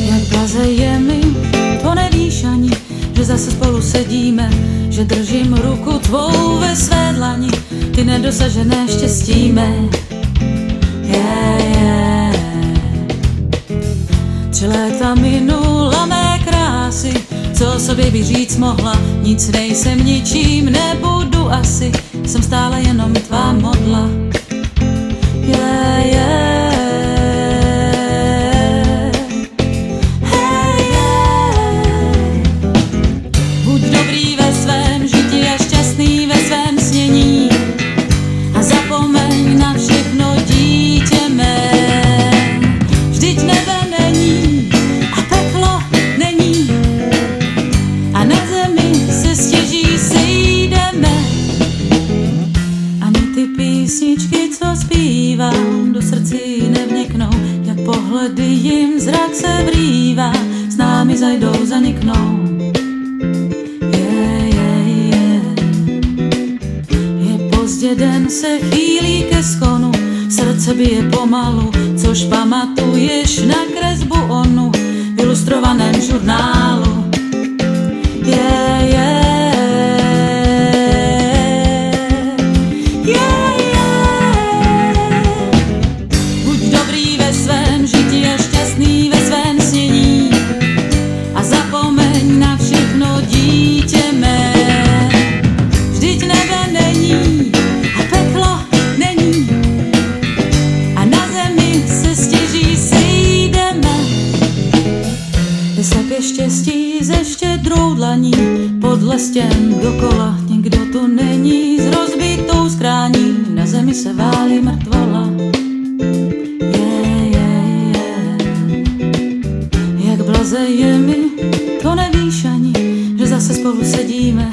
Jak blaze je mi, to nevíš ani, že zase spolu sedíme, že držím ruku tvou ve své dlani, ty nedosažené štěstí mé. Yeah. 3 léta minula mé krásy, co sobě bych říct mohla, nic nejsem, ničím nebudu asi, jsem stále jenom tvá modla. Yeah. Buď dobrý ve svém žití a šťastný ve svém snění a zapomeň na všechno, dítě mé. Vždyť nebe není a peklo není a na zemi se stěží sejdeme. Ani ty písničky, co zpívám, do srdcí nevniknou, jak pohledy jim zrak se vrývá, s námi zajdou, zaniknou. Je pozdě, den se chýlí ke skonu, srdce bije pomalu, což pamatuješ na kresbu onu v ilustrovaném žurnálu. Buď dobrý ve svém žití a šťastný ve svém snění a zapomeň na všechno, dítě mé. Vždyť nebe není a peklo není a na zemi se stěží sejdeme. Vysaké štěstí ze štědrou dlaní, podle stěn dokola, nikdo tu není s rozbitou skrání, na zemi se válí mrtvola. Jak blaze je mi, to nevíš ani, že zase spolu sedíme,